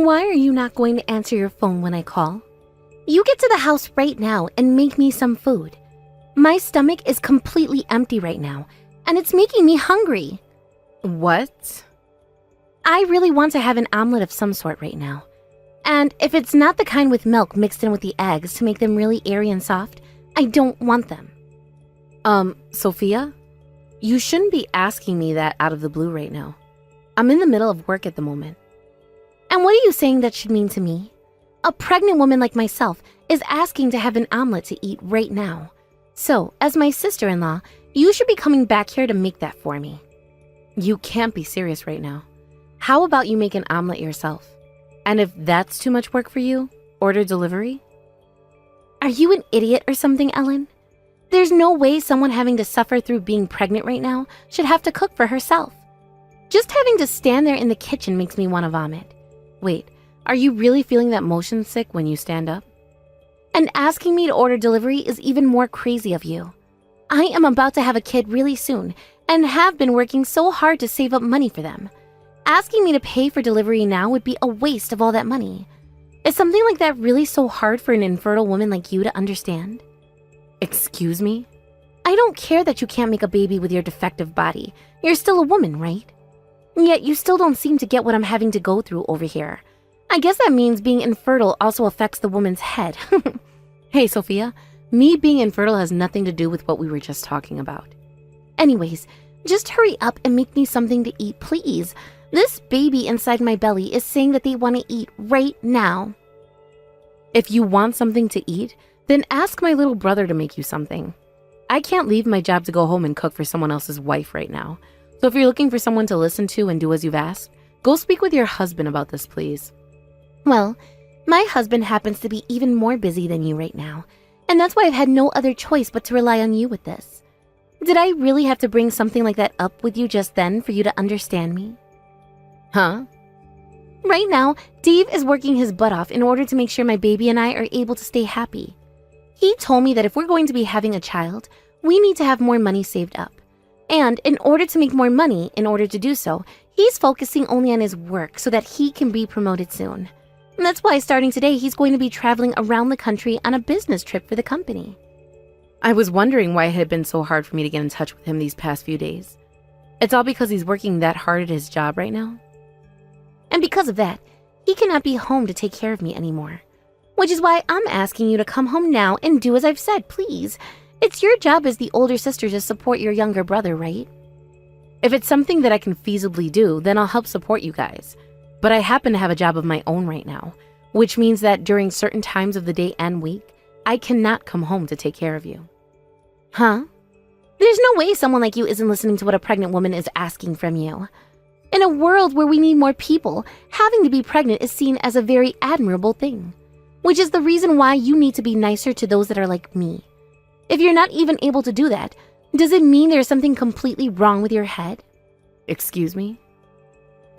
Then why are you not going to answer your phone when I call? You get to the house right now and make me some food. My stomach is completely empty right now, and it's making me hungry. What? I really want to have an omelet of some sort right now. And if it's not the kind with milk mixed in with the eggs to make them really airy and soft, I don't want them. Sophia? You shouldn't be asking me that out of the blue right now. I'm in the middle of work at the moment. And what are you saying that should mean to me? A pregnant woman like myself is asking to have an omelet to eat right now. So, as my sister-in-law, you should be coming back here to make that for me. You can't be serious right now. How about you make an omelet yourself? And if that's too much work for you, order delivery? Are you an idiot or something, Ellen? There's no way someone having to suffer through being pregnant right now should have to cook for herself. Just having to stand there in the kitchen makes me want to vomit. Wait, are you really feeling that motion sick when you stand up? And asking me to order delivery is even more crazy of you. I am about to have a kid really soon and have been working so hard to save up money for them. Asking me to pay for delivery now would be a waste of all that money. Is something like that really so hard for an infertile woman like you to understand? Excuse me? I don't care that you can't make a baby with your defective body. You're still a woman, right? Yet you still don't seem to get what I'm having to go through over here. I guess that means being infertile also affects the woman's head. Hey, Sophia, me being infertile has nothing to do with what we were just talking about. Anyways, just hurry up and make me something to eat, please. This baby inside my belly is saying that they want to eat right now. If you want something to eat, then ask my little brother to make you something. I can't leave my job to go home and cook for someone else's wife right now. So if you're looking for someone to listen to and do as you've asked, go speak with your husband about this, please. Well, my husband happens to be even more busy than you right now, and that's why I've had no other choice but to rely on you with this. Did I really have to bring something like that up with you just then for you to understand me? Huh? Right now, Dave is working his butt off in order to make sure my baby and I are able to stay happy. He told me that if we're going to be having a child, we need to have more money saved up. And in order to make more money, in order to do so, he's focusing only on his work so that he can be promoted soon. And that's why starting today, he's going to be traveling around the country on a business trip for the company. I was wondering why it had been so hard for me to get in touch with him these past few days. It's all because he's working that hard at his job right now? And because of that, he cannot be home to take care of me anymore. Which is why I'm asking you to come home now and do as I've said, please. It's your job as the older sister to support your younger brother, right? If it's something that I can feasibly do, then I'll help support you guys. But I happen to have a job of my own right now, which means that during certain times of the day and week, I cannot come home to take care of you. Huh? There's no way someone like you isn't listening to what a pregnant woman is asking from you. In a world where we need more people, having to be pregnant is seen as a very admirable thing, which is the reason why you need to be nicer to those that are like me. If you're not even able to do that, does it mean there's something completely wrong with your head? Excuse me?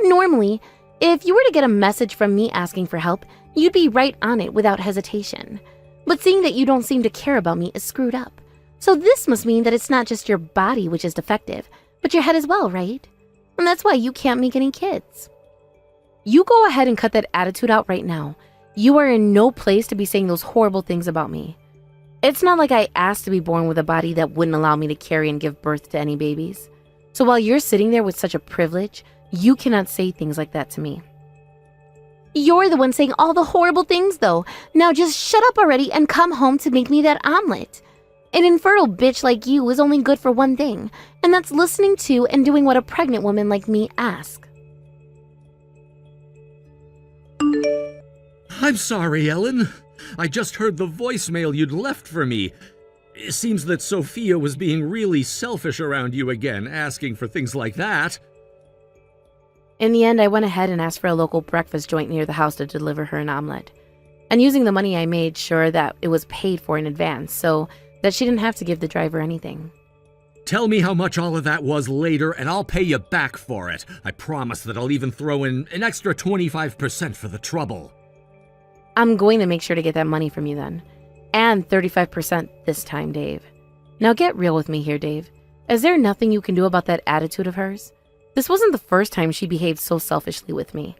Normally, if you were to get a message from me asking for help, you'd be right on it without hesitation. But seeing that you don't seem to care about me is screwed up. So this must mean that it's not just your body which is defective, but your head as well, right? And that's why you can't make any kids. You go ahead and cut that attitude out right now. You are in no place to be saying those horrible things about me. It's not like I asked to be born with a body that wouldn't allow me to carry and give birth to any babies. So while you're sitting there with such a privilege, you cannot say things like that to me. You're the one saying all the horrible things, though. Now just shut up already and come home to make me that omelet. An infertile bitch like you is only good for one thing, and that's listening to and doing what a pregnant woman like me asks. I'm sorry, Ellen. I just heard the voicemail you'd left for me. It seems that Sophia was being really selfish around you again, asking for things like that. In the end, I went ahead and asked for a local breakfast joint near the house to deliver her an omelet. And using the money, I made sure that it was paid for in advance, so that she didn't have to give the driver anything. Tell me how much all of that was later, and I'll pay you back for it. I promise that I'll even throw in an extra 25% for the trouble. I'm going to make sure to get that money from you then. And 35% this time, Dave. Now get real with me here, Dave. Is there nothing you can do about that attitude of hers? This wasn't the first time she behaved so selfishly with me.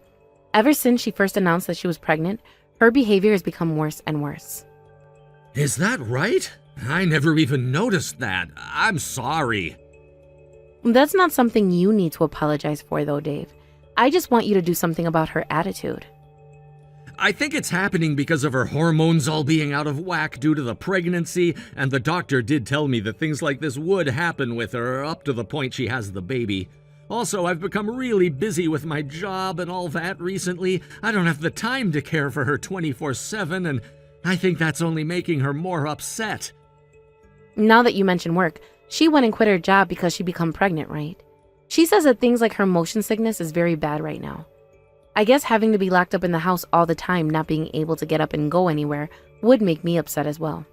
Ever since she first announced that she was pregnant, her behavior has become worse and worse. Is that right? I never even noticed that. I'm sorry. That's not something you need to apologize for, though, Dave. I just want you to do something about her attitude. I think it's happening because of her hormones all being out of whack due to the pregnancy, and the doctor did tell me that things like this would happen with her up to the point she has the baby. Also, I've become really busy with my job and all that recently. I don't have the time to care for her 24/7, and I think that's only making her more upset. Now that you mention work, she went and quit her job because she became pregnant, right? She says that things like her motion sickness is very bad right now. I guess having to be locked up in the house all the time, not being able to get up and go anywhere, would make me upset as well.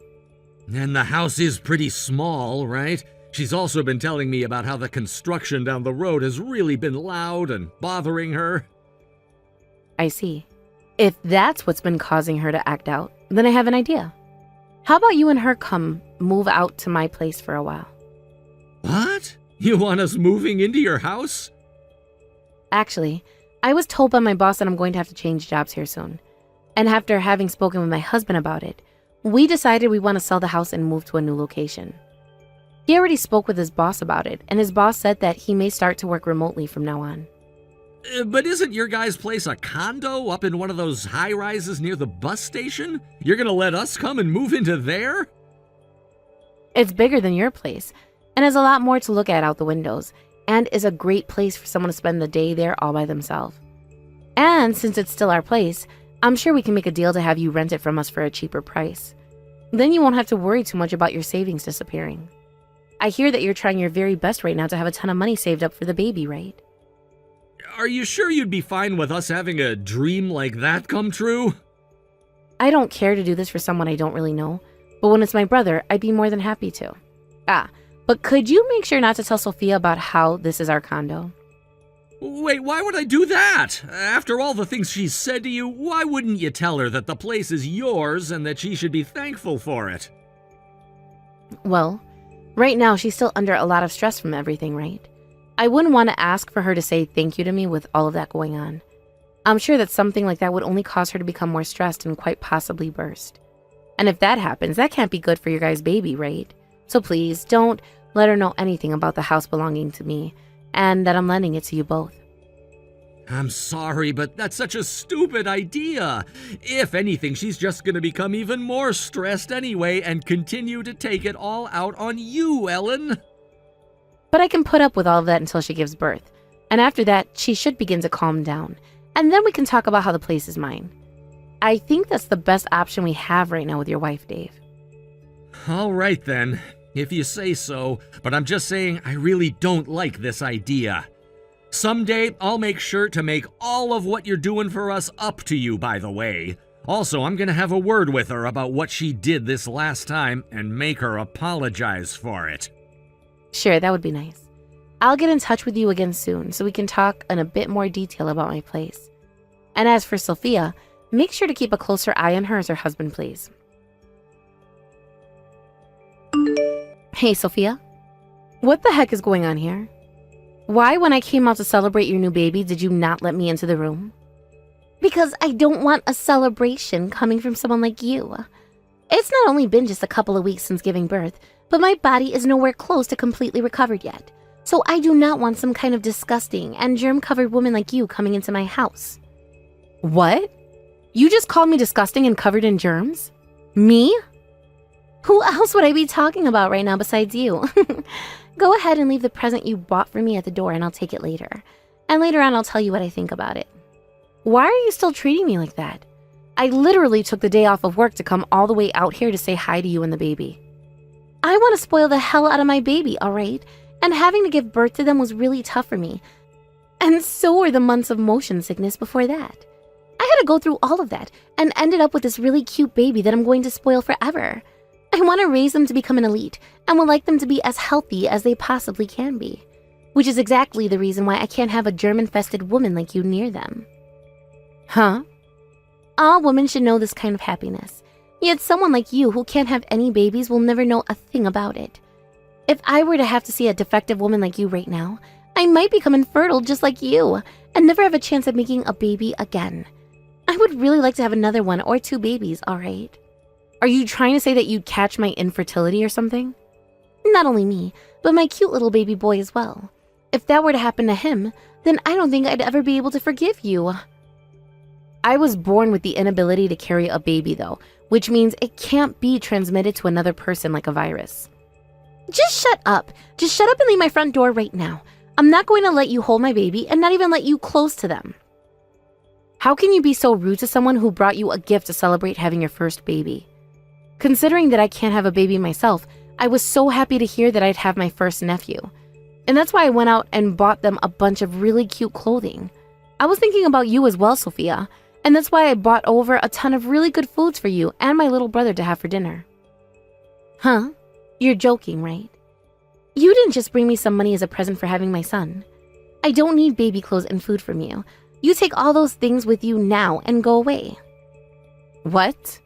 And the house is pretty small, right? She's also been telling me about how the construction down the road has really been loud and bothering her. I see. If that's what's been causing her to act out, then I have an idea. How about you and her come move out to my place for a while? What? You want us moving into your house? Actually, I was told by my boss that I'm going to have to change jobs here soon. And after having spoken with my husband about it, we decided we want to sell the house and move to a new location. He already spoke with his boss about it, and his boss said that he may start to work remotely from now on. But isn't your guys' place a condo up in one of those high-rises near the bus station? You're gonna let us come and move into there? It's bigger than your place, and has a lot more to look at out the windows, and is a great place for someone to spend the day there all by themselves. And since it's still our place, I'm sure we can make a deal to have you rent it from us for a cheaper price. Then you won't have to worry too much about your savings disappearing. I hear that you're trying your very best right now to have a ton of money saved up for the baby, right? Are you sure you'd be fine with us having a dream like that come true? I don't care to do this for someone I don't really know, but when it's my brother, I'd be more than happy to. But could you make sure not to tell Sophia about how this is our condo? Wait, why would I do that? After all the things she's said to you, why wouldn't you tell her that the place is yours and that she should be thankful for it? Well, right now she's still under a lot of stress from everything, right? I wouldn't want to ask for her to say thank you to me with all of that going on. I'm sure that something like that would only cause her to become more stressed and quite possibly burst. And if that happens, that can't be good for your guys' baby, right? So please, don't let her know anything about the house belonging to me, and that I'm lending it to you both. I'm sorry, but that's such a stupid idea. If anything, she's just gonna become even more stressed anyway and continue to take it all out on you, Ellen. But I can put up with all of that until she gives birth. And after that, she should begin to calm down. And then we can talk about how the place is mine. I think that's the best option we have right now with your wife, Dave. All right then, if you say so, but I'm just saying I really don't like this idea. Someday, I'll make sure to make all of what you're doing for us up to you, by the way. Also, I'm gonna have a word with her about what she did this last time and make her apologize for it. Sure, that would be nice. I'll get in touch with you again soon so we can talk in a bit more detail about my place. And as for Sophia, make sure to keep a closer eye on her as her husband, please. Hey, Sophia. What the heck is going on here? Why, when I came out to celebrate your new baby, did you not let me into the room? Because I don't want a celebration coming from someone like you. It's not only been just a couple of weeks since giving birth, but my body is nowhere close to completely recovered yet. So I do not want some kind of disgusting and germ-covered woman like you coming into my house. What? You just called me disgusting and covered in germs? Me? Who else would I be talking about right now besides you? Go ahead and leave the present you bought for me at the door and I'll take it later. And later on I'll tell you what I think about it. Why are you still treating me like that? I literally took the day off of work to come all the way out here to say hi to you and the baby. I want to spoil the hell out of my baby, all right? And having to give birth to them was really tough for me. And so were the months of motion sickness before that. I had to go through all of that and ended up with this really cute baby that I'm going to spoil forever. I want to raise them to become an elite and would like them to be as healthy as they possibly can be. Which is exactly the reason why I can't have a germ-infested woman like you near them. Huh? All women should know this kind of happiness. Yet someone like you who can't have any babies will never know a thing about it. If I were to have to see a defective woman like you right now, I might become infertile just like you and never have a chance at making a baby again. I would really like to have another 1 or 2 babies, all right? Are you trying to say that you'd catch my infertility or something? Not only me, but my cute little baby boy as well. If that were to happen to him, then I don't think I'd ever be able to forgive you. I was born with the inability to carry a baby though, which means it can't be transmitted to another person like a virus. Just shut up. Just shut up and leave my front door right now. I'm not going to let you hold my baby and not even let you close to them. How can you be so rude to someone who brought you a gift to celebrate having your first baby? Considering that I can't have a baby myself, I was so happy to hear that I'd have my first nephew. And that's why I went out and bought them a bunch of really cute clothing. I was thinking about you as well, Sophia, and that's why I bought over a ton of really good foods for you and my little brother to have for dinner. Huh? You're joking, right? You didn't just bring me some money as a present for having my son. I don't need baby clothes and food from you. You take all those things with you now and go away. What?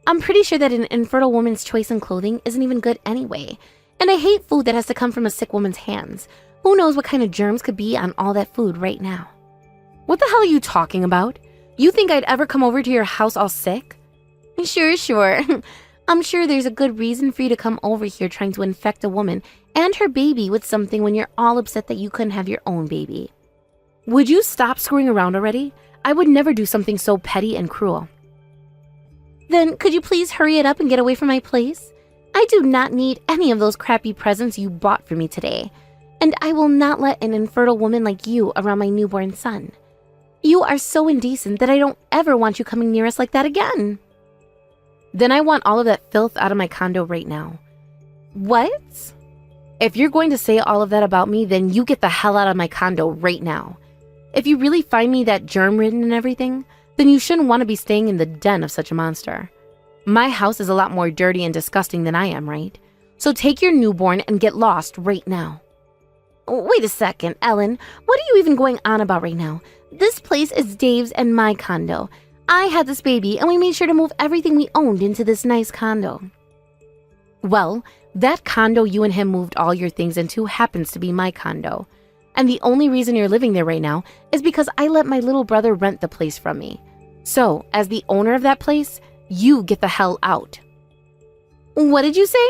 I'm pretty sure that an infertile woman's choice in clothing isn't even good anyway. And I hate food that has to come from a sick woman's hands. Who knows what kind of germs could be on all that food right now? What the hell are you talking about? You think I'd ever come over to your house all sick? Sure. I'm sure there's a good reason for you to come over here trying to infect a woman and her baby with something when you're all upset that you couldn't have your own baby. Would you stop screwing around already? I would never do something so petty and cruel. Then could you please hurry it up and get away from my place? I do not need any of those crappy presents you bought for me today. And I will not let an infertile woman like you around my newborn son. You are so indecent that I don't ever want you coming near us like that again. Then I want all of that filth out of my condo right now. What? If you're going to say all of that about me, then you get the hell out of my condo right now. If you really find me that germ-ridden and everything, then you shouldn't want to be staying in the den of such a monster. My house is a lot more dirty and disgusting than I am, right? So take your newborn and get lost right now. Wait a second, Ellen. What are you even going on about right now? This place is Dave's and my condo. I had this baby and we made sure to move everything we owned into this nice condo. Well, that condo you and him moved all your things into happens to be my condo. And the only reason you're living there right now is because I let my little brother rent the place from me. So, as the owner of that place, you get the hell out. What did you say?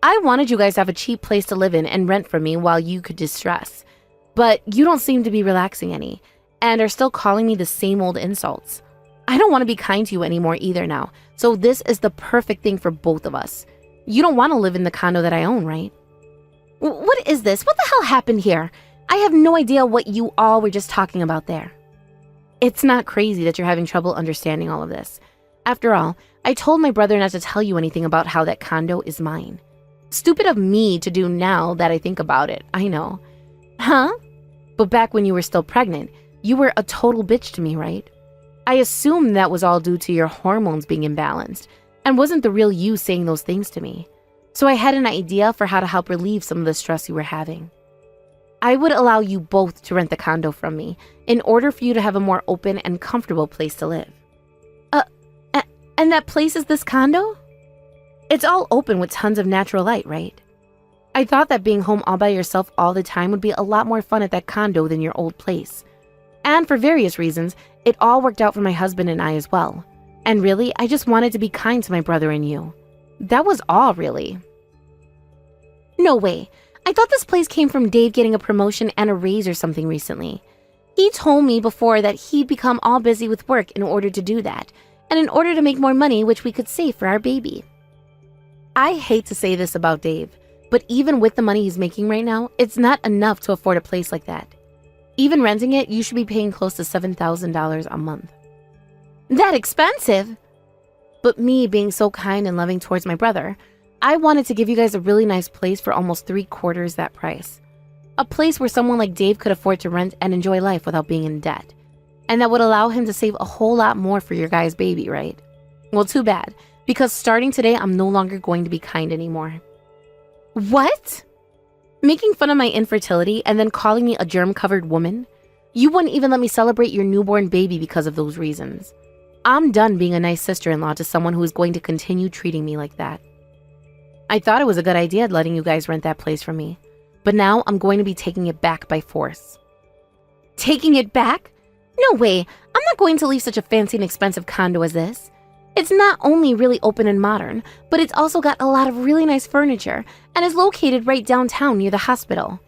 I wanted you guys to have a cheap place to live in and rent from me while you could distress. But you don't seem to be relaxing any, and are still calling me the same old insults. I don't want to be kind to you anymore either now, so this is the perfect thing for both of us. You don't want to live in the condo that I own, right? What is this? What the hell happened here? I have no idea what you all were just talking about there. It's not crazy that you're having trouble understanding all of this. After all, I told my brother not to tell you anything about how that condo is mine. Stupid of me to do now that I think about it, I know. Huh? But back when you were still pregnant, you were a total bitch to me, right? I assumed that was all due to your hormones being imbalanced, and wasn't the real you saying those things to me. So I had an idea for how to help relieve some of the stress you were having. I would allow you both to rent the condo from me in order for you to have a more open and comfortable place to live. And that place is this condo? It's all open with tons of natural light, right? I thought that being home all by yourself all the time would be a lot more fun at that condo than your old place. And for various reasons, it all worked out for my husband and I as well. And really, I just wanted to be kind to my brother and you. That was all, really. No way. I thought this place came from Dave getting a promotion and a raise or something recently. He told me before that he'd become all busy with work in order to do that, and in order to make more money which we could save for our baby. I hate to say this about Dave, but even with the money he's making right now, it's not enough to afford a place like that. Even renting it, you should be paying close to $7,000 a month. That expensive? But me being so kind and loving towards my brother, I wanted to give you guys a really nice place for almost 3/4 that price. A place where someone like Dave could afford to rent and enjoy life without being in debt. And that would allow him to save a whole lot more for your guys' baby, right? Well, too bad, because starting today, I'm no longer going to be kind anymore. What? Making fun of my infertility and then calling me a germ-covered woman? You wouldn't even let me celebrate your newborn baby because of those reasons. I'm done being a nice sister-in-law to someone who is going to continue treating me like that. I thought it was a good idea letting you guys rent that place from me. But now I'm going to be taking it back by force. Taking it back? No way. I'm not going to leave such a fancy and expensive condo as this. It's not only really open and modern, but it's also got a lot of really nice furniture and is located right downtown near the hospital.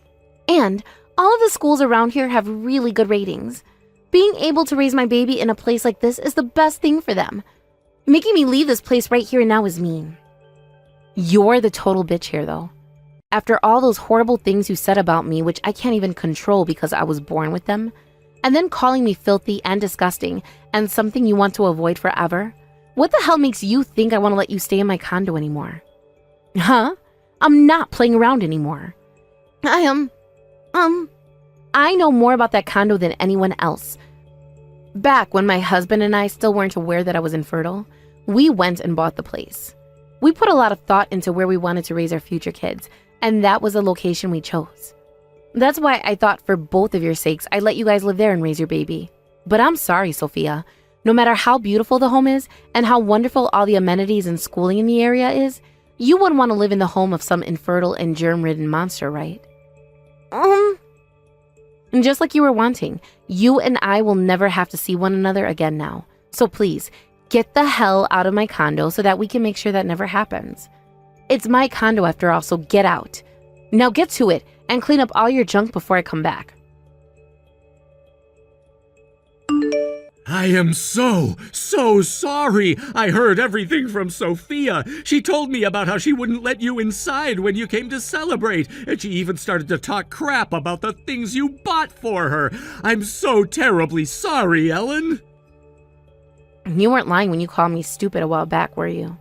And all of the schools around here have really good ratings. Being able to raise my baby in a place like this is the best thing for them. Making me leave this place right here and now is mean. You're the total bitch here, though. After all those horrible things you said about me, which I can't even control because I was born with them, and then calling me filthy and disgusting and something you want to avoid forever, what the hell makes you think I want to let you stay in my condo anymore? Huh? I'm not playing around anymore. I know more about that condo than anyone else. Back when my husband and I still weren't aware that I was infertile, we went and bought the place. We put a lot of thought into where we wanted to raise our future kids, and that was the location we chose. That's why I thought for both of your sakes, I'd let you guys live there and raise your baby. But I'm sorry, Sophia. No matter how beautiful the home is and how wonderful all the amenities and schooling in the area is, you wouldn't want to live in the home of some infertile and germ-ridden monster, right? And just like you were wanting, you and I will never have to see one another again now. So please, get the hell out of my condo so that we can make sure that never happens. It's my condo after all, so get out. Now get to it and clean up all your junk before I come back. I am so sorry. I heard everything from Sophia. She told me about how she wouldn't let you inside when you came to celebrate, and she even started to talk crap about the things you bought for her. I'm so terribly sorry, Ellen. You weren't lying when you called me stupid a while back, were you?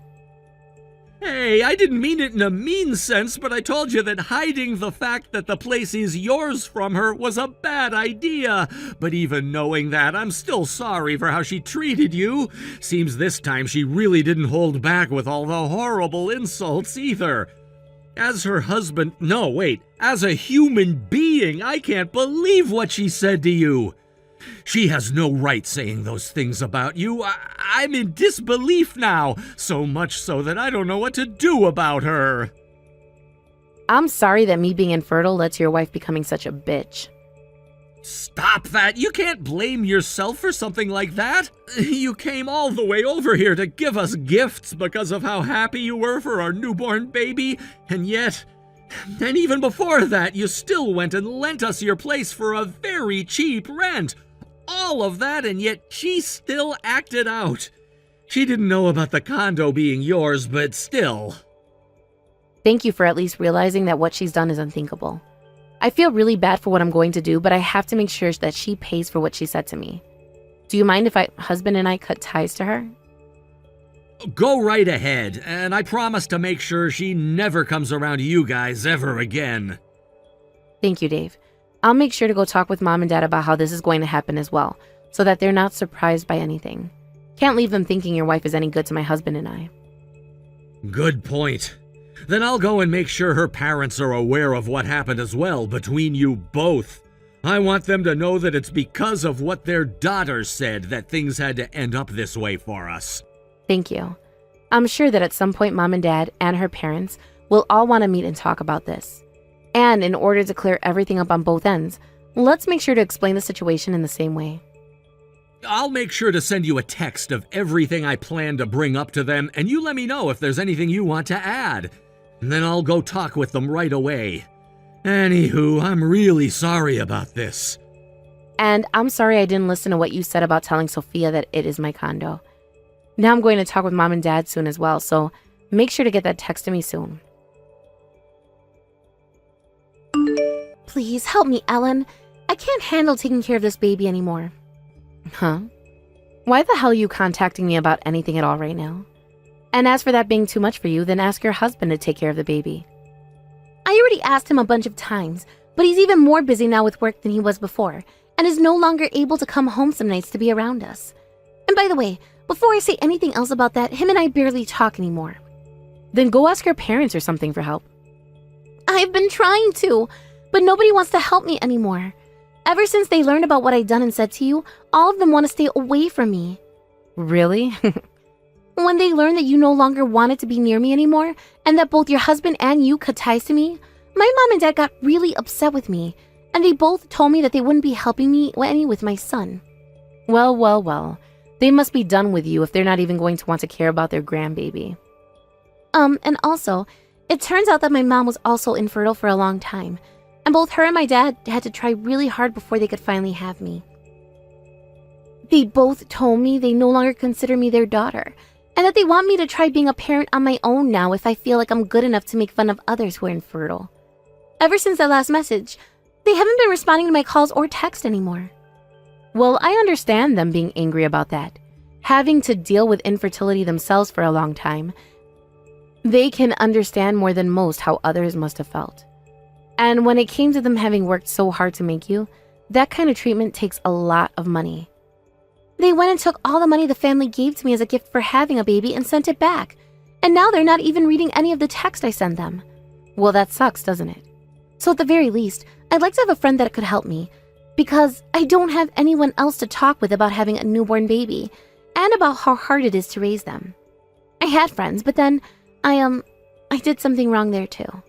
Hey, I didn't mean it in a mean sense, but I told you that hiding the fact that the place is yours from her was a bad idea. But even knowing that, I'm still sorry for how she treated you. Seems this time she really didn't hold back with all the horrible insults either. As her husband, no, wait, as a human being, I can't believe what she said to you. She has no right saying those things about you. I'm in disbelief now, so much so that I don't know what to do about her. I'm sorry that me being infertile led to your wife becoming such a bitch. Stop that! You can't blame yourself for something like that. You came all the way over here to give us gifts because of how happy you were for our newborn baby, and yet... And even before that, you still went and lent us your place for a very cheap rent. All of that, and yet she still acted out. She didn't know about the condo being yours, but still. Thank you for at least realizing that what she's done is unthinkable. I feel really bad for what I'm going to do, but I have to make sure that she pays for what she said to me. Do you mind if my husband and I cut ties to her? Go right ahead, and I promise to make sure she never comes around you guys ever again. Thank you, Dave. I'll make sure to go talk with Mom and Dad about how this is going to happen as well, so that they're not surprised by anything. Can't leave them thinking your wife is any good to my husband and I. Good point. Then I'll go and make sure her parents are aware of what happened as well between you both. I want them to know that it's because of what their daughter said that things had to end up this way for us. Thank you. I'm sure that at some point Mom and Dad and her parents will all want to meet and talk about this. And in order to clear everything up on both ends, let's make sure to explain the situation in the same way. I'll make sure to send you a text of everything I plan to bring up to them, and you let me know if there's anything you want to add. And then I'll go talk with them right away. Anywho, I'm really sorry about this. And I'm sorry I didn't listen to what you said about telling Sophia that it is my condo. Now I'm going to talk with Mom and Dad soon as well, so make sure to get that text to me soon. Please help me, Ellen. I can't handle taking care of this baby anymore. Huh? Why the hell are you contacting me about anything at all right now? And as for that being too much for you, then ask your husband to take care of the baby. I already asked him a bunch of times, but he's even more busy now with work than he was before, and is no longer able to come home some nights to be around us. And by the way, before I say anything else about that, him and I barely talk anymore. Then go ask your parents or something for help. I've been trying to, but nobody wants to help me anymore. Ever since they learned about what I'd done and said to you, all of them want to stay away from me. Really? When they learned that you no longer wanted to be near me anymore, and that both your husband and you cut ties to me, My mom and dad got really upset with me, and they both told me that they wouldn't be helping me any with my son. Well, well, well. They must be done with you if they're not even going to want to care about their grandbaby. And also, it turns out that my mom was also infertile for a long time, and both her and my dad had to try really hard before they could finally have me. They both told me they no longer consider me their daughter, and that they want me to try being a parent on my own now if I feel like I'm good enough to make fun of others who are infertile. Ever since that last message, they haven't been responding to my calls or text anymore. Well, I understand them being angry about that. Having to deal with infertility themselves for a long time, they can understand more than most how others must have felt. And when it came to them having worked so hard to make you, that kind of treatment takes a lot of money. They went and took all the money the family gave to me as a gift for having a baby and sent it back. And now they're not even reading any of the text I send them. Well, that sucks, doesn't it? So at the very least, I'd like to have a friend that could help me, because I don't have anyone else to talk with about having a newborn baby and about how hard it is to raise them. I had friends, but then I did something wrong there too.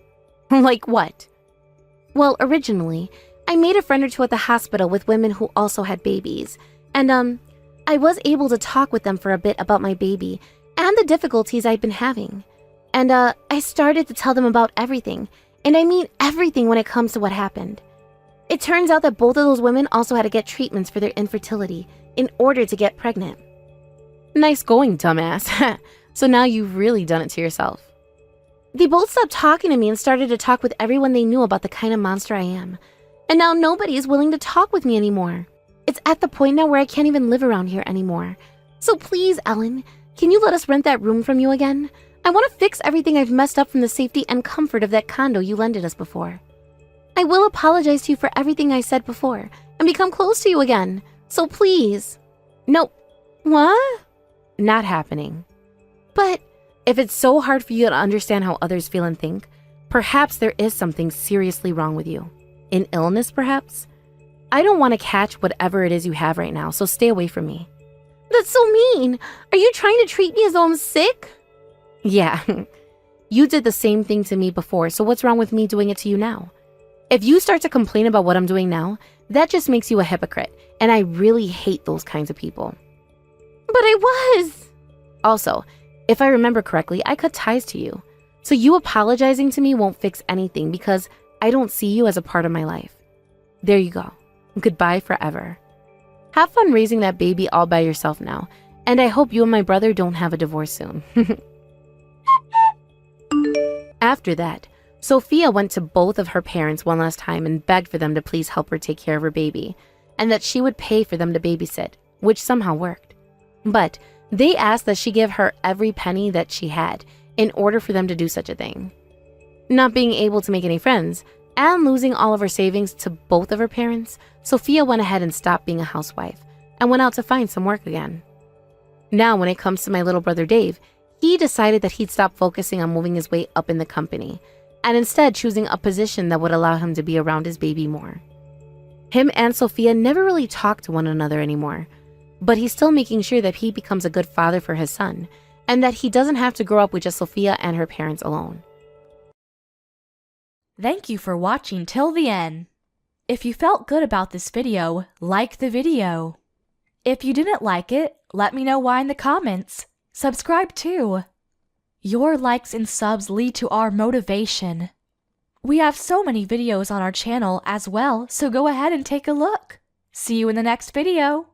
Like what? Well, originally, I made a friend or two at the hospital with women who also had babies, and I was able to talk with them for a bit about my baby and the difficulties I'd been having. And I started to tell them about everything, and I mean everything when it comes to what happened. It turns out that both of those women also had to get treatments for their infertility in order to get pregnant. Nice going, dumbass. So now you've really done it to yourself. They both stopped talking to me and started to talk with everyone they knew about the kind of monster I am. And now nobody is willing to talk with me anymore. It's at the point now where I can't even live around here anymore. So please, Ellen, can you let us rent that room from you again? I want to fix everything I've messed up from the safety and comfort of that condo you lended us before. I will apologize to you for everything I said before and become close to you again. So please. Nope. What? Not happening. But if it's so hard for you to understand how others feel and think, perhaps there is something seriously wrong with you. An illness, perhaps? I don't want to catch whatever it is you have right now, so stay away from me. That's so mean. Are you trying to treat me as though I'm sick? Yeah. You did the same thing to me before, so what's wrong with me doing it to you now? If you start to complain about what I'm doing now, that just makes you a hypocrite, and I really hate those kinds of people. But I was. Also, if I remember correctly, I cut ties to you. So you apologizing to me won't fix anything because I don't see you as a part of my life. There you go. Goodbye forever. Have fun raising that baby all by yourself now, and I hope you and my brother don't have a divorce soon. After that, Sophia went to both of her parents one last time and begged for them to please help her take care of her baby, and that she would pay for them to babysit, which somehow worked. But they asked that she give her every penny that she had in order for them to do such a thing. Not being able to make any friends, and losing all of her savings to both of her parents, Sophia went ahead and stopped being a housewife and went out to find some work again. Now, when it comes to my little brother Dave, he decided that he'd stop focusing on moving his way up in the company and instead choosing a position that would allow him to be around his baby more. Him and Sophia never really talk to one another anymore, but he's still making sure that he becomes a good father for his son and that he doesn't have to grow up with just Sophia and her parents alone. Thank you for watching till the end. If you felt good about this video, like the video. If you didn't like it, let me know why in the comments. Subscribe too. Your likes and subs lead to our motivation. We have so many videos on our channel as well, so go ahead and take a look. See you in the next video.